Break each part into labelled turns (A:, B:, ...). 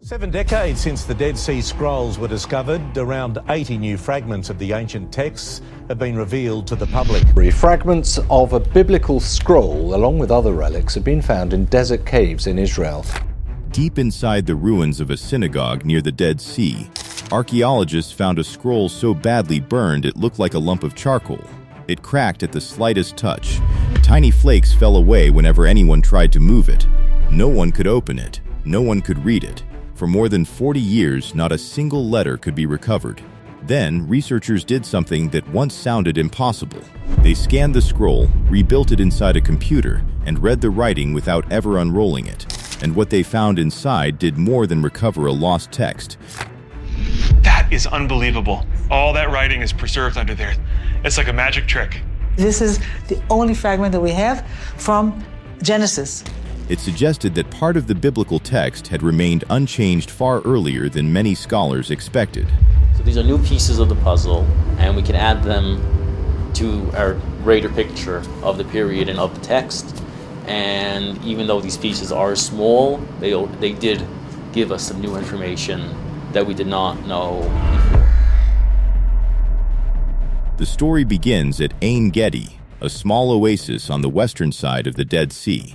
A: 7 decades since the Dead Sea Scrolls were discovered, around 80 new fragments of the ancient texts have been revealed to the public.
B: Fragments of a biblical scroll, along with other relics, have been found in desert caves in Israel.
C: Deep inside the ruins of a synagogue near the Dead Sea, archaeologists found a scroll so badly burned it looked like a lump of charcoal. It cracked at the slightest touch. Tiny flakes fell away whenever anyone tried to move it. No one could open it. No one could read it. For more than 40 years, not a single letter could be recovered. Then, researchers did something that once sounded impossible. They scanned the scroll, rebuilt it inside a computer, and read the writing without ever unrolling it. And what they found inside did more than recover a lost text.
D: That is unbelievable. All that writing is preserved under there. It's like a magic trick.
E: This is the only fragment that we have from Genesis.
C: It suggested that part of the biblical text had remained unchanged far earlier than many scholars expected.
F: So these are new pieces of the puzzle, and we can add them to our greater picture of the period and of the text. And even though these pieces are small, they did give us some new information that we did not know before.
C: The story begins at Ein Gedi, a small oasis on the western side of the Dead Sea.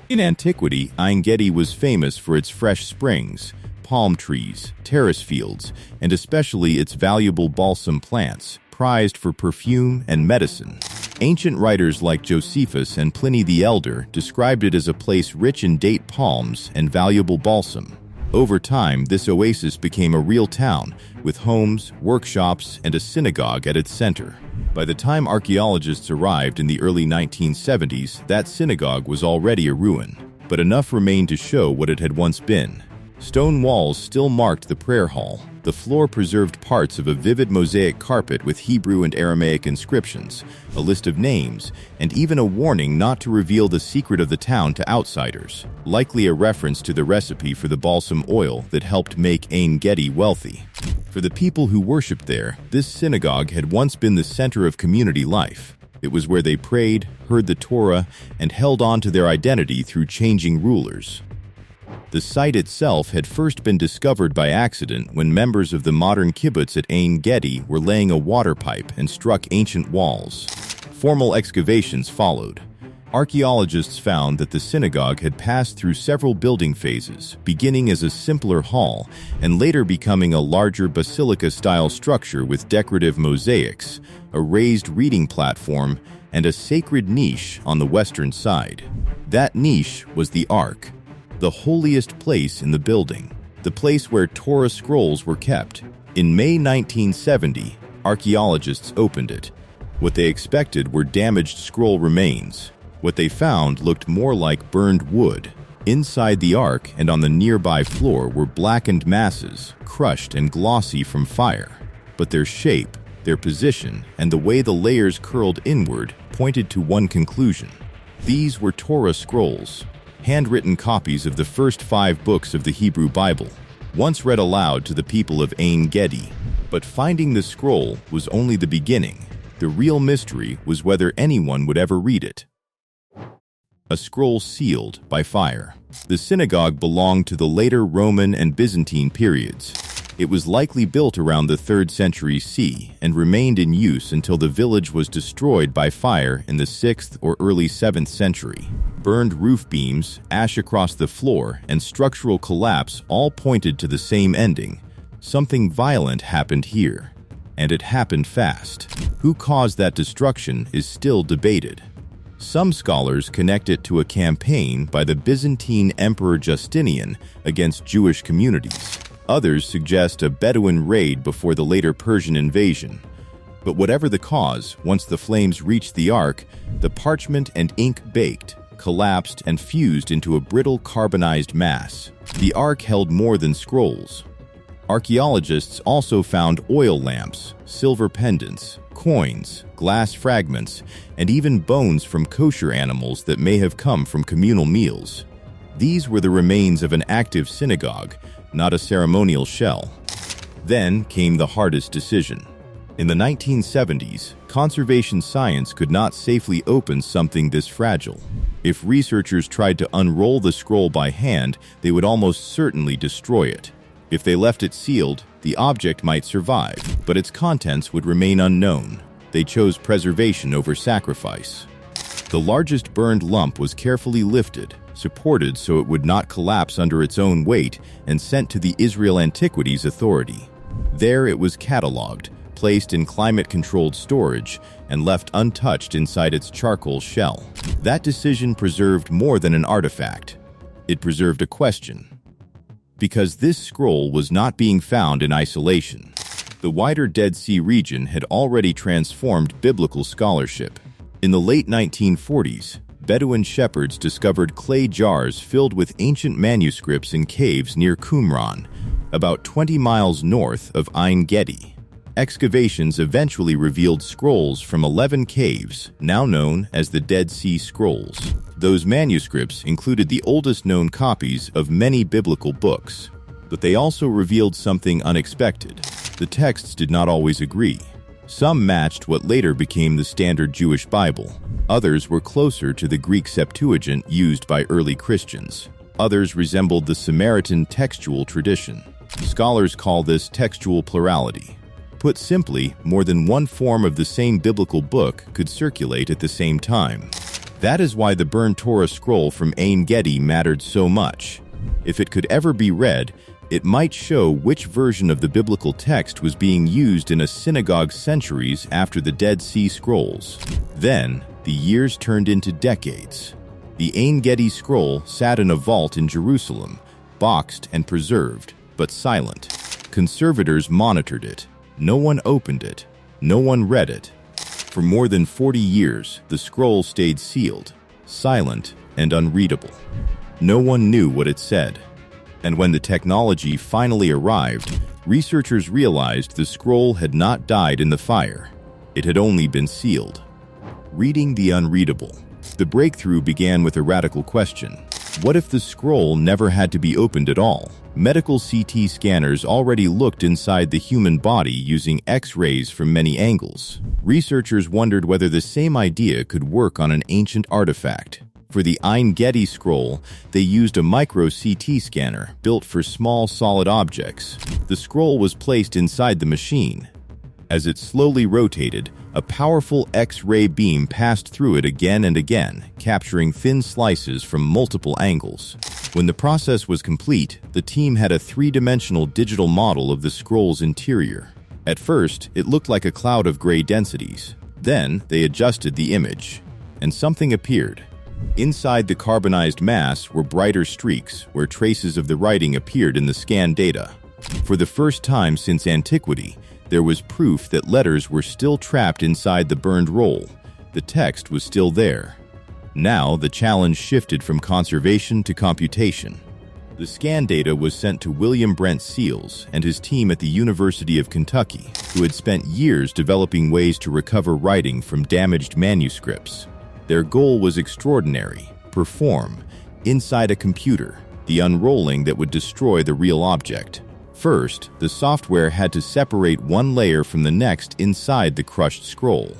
C: In antiquity, Ein Gedi was famous for its fresh springs, palm trees, terrace fields, and especially its valuable balsam plants, prized for perfume and medicine. Ancient writers like Josephus and Pliny the Elder described it as a place rich in date palms and valuable balsam. Over time, this oasis became a real town, with homes, workshops, and a synagogue at its center. By the time archaeologists arrived in the early 1970s, that synagogue was already a ruin, but enough remained to show what it had once been. Stone walls still marked the prayer hall. The floor preserved parts of a vivid mosaic carpet with Hebrew and Aramaic inscriptions, a list of names, and even a warning not to reveal the secret of the town to outsiders, likely a reference to the recipe for the balsam oil that helped make Ein Gedi wealthy. For the people who worshipped there, this synagogue had once been the center of community life. It was where they prayed, heard the Torah, and held on to their identity through changing rulers. The site itself had first been discovered by accident when members of the modern kibbutz at Ein Gedi were laying a water pipe and struck ancient walls. Formal excavations followed. Archaeologists found that the synagogue had passed through several building phases, beginning as a simpler hall and later becoming a larger basilica-style structure with decorative mosaics, a raised reading platform, and a sacred niche on the western side. That niche was the Ark, the holiest place in the building, the place where Torah scrolls were kept. In May 1970, archaeologists opened it. What they expected were damaged scroll remains. What they found looked more like burned wood. Inside the Ark and on the nearby floor were blackened masses, crushed and glossy from fire. But their shape, their position, and the way the layers curled inward pointed to one conclusion. These were Torah scrolls, handwritten copies of the first 5 books of the Hebrew Bible, once read aloud to the people of Ein Gedi. But finding the scroll was only the beginning. The real mystery was whether anyone would ever read it. A scroll sealed by fire. The synagogue belonged to the later Roman and Byzantine periods. It was likely built around the 3rd century CE and remained in use until the village was destroyed by fire in the 6th or early 7th century. Burned roof beams, ash across the floor, and structural collapse all pointed to the same ending. Something violent happened here. And it happened fast. Who caused that destruction is still debated. Some scholars connect it to a campaign by the Byzantine Emperor Justinian against Jewish communities. Others suggest a Bedouin raid before the later Persian invasion. But whatever the cause, once the flames reached the Ark, the parchment and ink baked, collapsed, and fused into a brittle carbonized mass. The Ark held more than scrolls. Archaeologists also found oil lamps, silver pendants, coins, glass fragments, and even bones from kosher animals that may have come from communal meals. These were the remains of an active synagogue, not a ceremonial shell. Then came the hardest decision. In the 1970s, Conservation science could not safely open something this fragile. If researchers tried to unroll the scroll by hand, they would almost certainly destroy it. If they left it sealed, the object might survive, but its contents would remain unknown. They chose preservation over sacrifice. The largest burned lump was carefully lifted, supported so it would not collapse under its own weight, and sent to the Israel Antiquities Authority. There it was catalogued, placed in climate-controlled storage, and left untouched inside its charcoal shell. That decision preserved more than an artifact. It preserved a question. Because this scroll was not being found in isolation. The wider Dead Sea region had already transformed biblical scholarship. In the late 1940s, Bedouin shepherds discovered clay jars filled with ancient manuscripts in caves near Qumran, about 20 miles north of Ein Gedi. Excavations eventually revealed scrolls from 11 caves, now known as the Dead Sea Scrolls. Those manuscripts included the oldest known copies of many biblical books. But they also revealed something unexpected. The texts did not always agree. Some matched what later became the standard Jewish Bible. Others were closer to the Greek Septuagint used by early Christians. Others resembled the Samaritan textual tradition. Scholars call this textual plurality. Put simply, more than one form of the same biblical book could circulate at the same time. That is why the burned Torah scroll from Ein Gedi mattered so much. If it could ever be read, it might show which version of the biblical text was being used in a synagogue centuries after the Dead Sea Scrolls. Then, the years turned into decades. The Ein Gedi scroll sat in a vault in Jerusalem, boxed and preserved, but silent. Conservators monitored it. No one opened it. No one read it. For more than 40 years, the scroll stayed sealed, silent, and unreadable. No one knew what it said. And when the technology finally arrived, researchers realized the scroll had not died in the fire. It had only been sealed. Reading the unreadable. The breakthrough began with a radical question. What if the scroll never had to be opened at all? Medical CT scanners already looked inside the human body using X-rays from many angles. Researchers wondered whether the same idea could work on an ancient artifact. For the Ein Gedi scroll, they used a micro-CT scanner built for small solid objects. The scroll was placed inside the machine. As it slowly rotated, a powerful X-ray beam passed through it again and again, capturing thin slices from multiple angles. When the process was complete, the team had a three-dimensional digital model of the scroll's interior. At first, it looked like a cloud of gray densities. Then, they adjusted the image, and something appeared. Inside the carbonized mass were brighter streaks where traces of the writing appeared in the scanned data. For the first time since antiquity, there was proof that letters were still trapped inside the burned roll. The text was still there. Now, the challenge shifted from conservation to computation. The scan data was sent to William Brent Seals and his team at the University of Kentucky, who had spent years developing ways to recover writing from damaged manuscripts. Their goal was extraordinary: perform, inside a computer, the unrolling that would destroy the real object. First, the software had to separate one layer from the next inside the crushed scroll.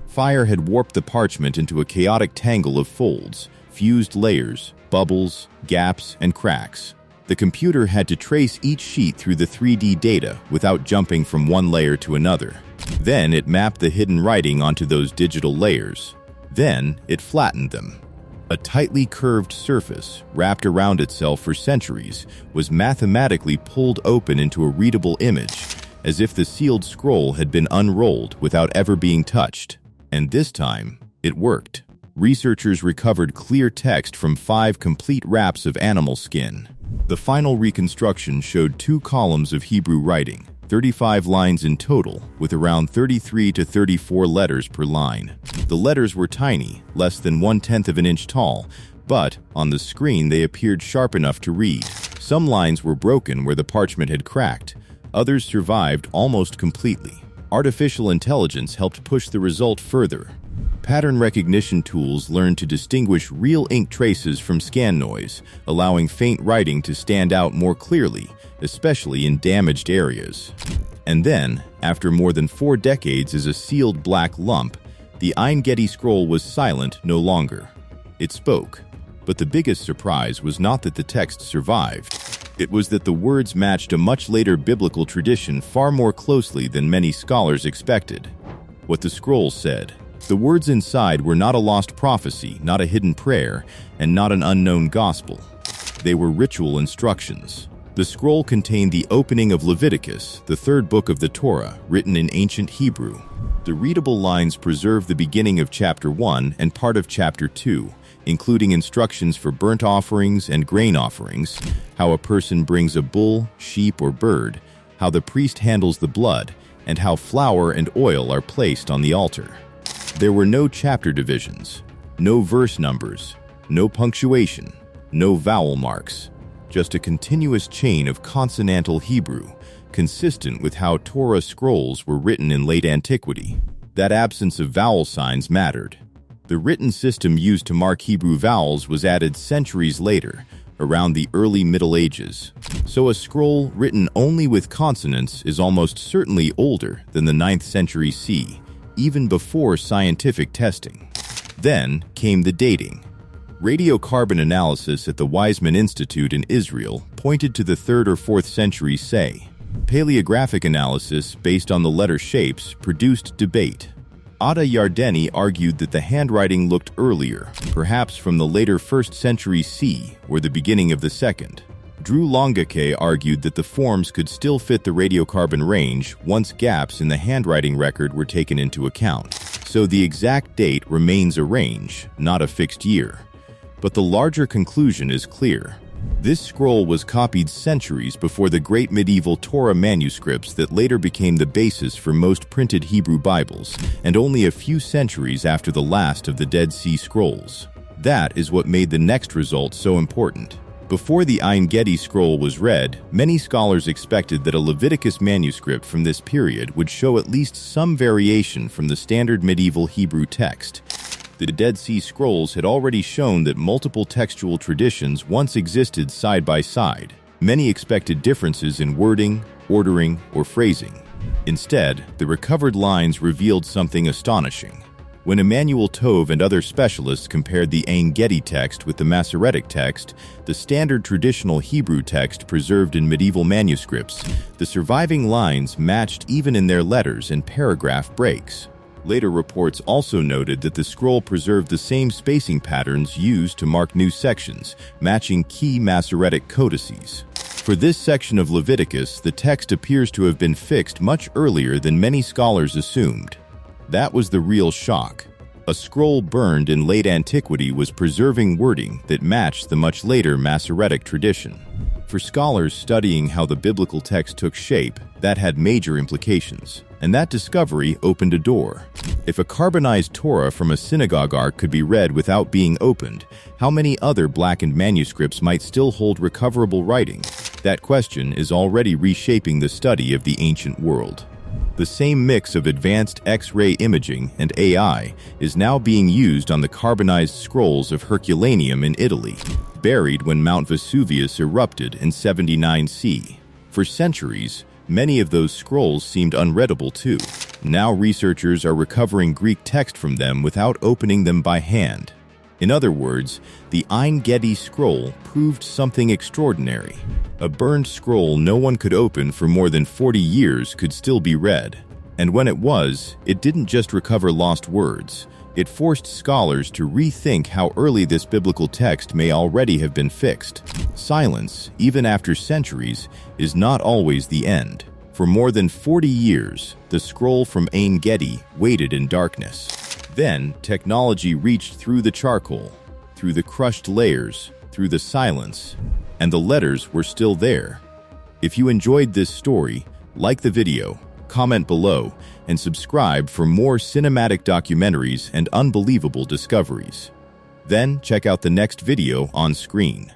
C: Fire had warped the parchment into a chaotic tangle of folds, fused layers, bubbles, gaps, and cracks. The computer had to trace each sheet through the 3D data without jumping from one layer to another. Then it mapped the hidden writing onto those digital layers. Then it flattened them. A tightly curved surface, wrapped around itself for centuries, was mathematically pulled open into a readable image, as if the sealed scroll had been unrolled without ever being touched. And this time, it worked. Researchers recovered clear text from 5 complete wraps of animal skin. The final reconstruction showed 2 columns of Hebrew writing, 35 lines in total, with around 33 to 34 letters per line. The letters were tiny, less than 1/10 of an inch tall, but on the screen they appeared sharp enough to read. Some lines were broken where the parchment had cracked. Others survived almost completely. Artificial intelligence helped push the result further. Pattern recognition tools learned to distinguish real ink traces from scan noise, allowing faint writing to stand out more clearly, especially in damaged areas. And then, after more than 4 decades as a sealed black lump, the Ein Gedi scroll was silent no longer. It spoke. But the biggest surprise was not that the text survived. It was that the words matched a much later biblical tradition far more closely than many scholars expected. What the scroll said. The words inside were not a lost prophecy, not a hidden prayer, and not an unknown gospel. They were ritual instructions. The scroll contained the opening of Leviticus, the 3rd book of the Torah, written in ancient Hebrew. The readable lines preserve the beginning of chapter 1 and part of chapter 2, including instructions for burnt offerings and grain offerings, how a person brings a bull, sheep, or bird, how the priest handles the blood, and how flour and oil are placed on the altar. There were no chapter divisions, no verse numbers, no punctuation, no vowel marks, just a continuous chain of consonantal Hebrew, consistent with how Torah scrolls were written in late antiquity. That absence of vowel signs mattered. The written system used to mark Hebrew vowels was added centuries later, around the early Middle Ages. So a scroll written only with consonants is almost certainly older than the 9th century CE, even before scientific testing. Then came the dating. Radiocarbon analysis at the Weizmann Institute in Israel pointed to the 3rd or 4th century CE. Paleographic analysis based on the letter shapes produced debate. Ada Yardeni argued that the handwriting looked earlier, perhaps from the later 1st century CE or the beginning of the 2nd. Drew Longacay argued that the forms could still fit the radiocarbon range once gaps in the handwriting record were taken into account. So the exact date remains a range, not a fixed year. But the larger conclusion is clear. This scroll was copied centuries before the great medieval Torah manuscripts that later became the basis for most printed Hebrew Bibles, and only a few centuries after the last of the Dead Sea Scrolls. That is what made the next result so important. Before the Ein Gedi scroll was read, many scholars expected that a Leviticus manuscript from this period would show at least some variation from the standard medieval Hebrew text. The Dead Sea Scrolls had already shown that multiple textual traditions once existed side by side. Many expected differences in wording, ordering, or phrasing. Instead, the recovered lines revealed something astonishing. When Emmanuel Tove and other specialists compared the Ein Gedi text with the Masoretic text, the standard traditional Hebrew text preserved in medieval manuscripts, the surviving lines matched even in their letters and paragraph breaks. Later reports also noted that the scroll preserved the same spacing patterns used to mark new sections, matching key Masoretic codices. For this section of Leviticus, the text appears to have been fixed much earlier than many scholars assumed. That was the real shock. A scroll burned in late antiquity was preserving wording that matched the much later Masoretic tradition. For scholars studying how the biblical text took shape, that had major implications, and that discovery opened a door. If a carbonized Torah from a synagogue ark could be read without being opened, how many other blackened manuscripts might still hold recoverable writing? That question is already reshaping the study of the ancient world. The same mix of advanced X-ray imaging and AI is now being used on the carbonized scrolls of Herculaneum in Italy, buried when Mount Vesuvius erupted in 79 CE. For centuries, many of those scrolls seemed unreadable too. Now researchers are recovering Greek text from them without opening them by hand. In other words, the Ein Gedi scroll proved something extraordinary. A burned scroll no one could open for more than 40 years could still be read. And when it was, it didn't just recover lost words. It forced scholars to rethink how early this biblical text may already have been fixed. Silence, even after centuries, is not always the end. For more than 40 years, the scroll from Ein Gedi waited in darkness. Then, technology reached through the charcoal, through the crushed layers, through the silence, and the letters were still there. If you enjoyed this story, like the video, comment below, and subscribe for more cinematic documentaries and unbelievable discoveries. Then check out the next video on screen.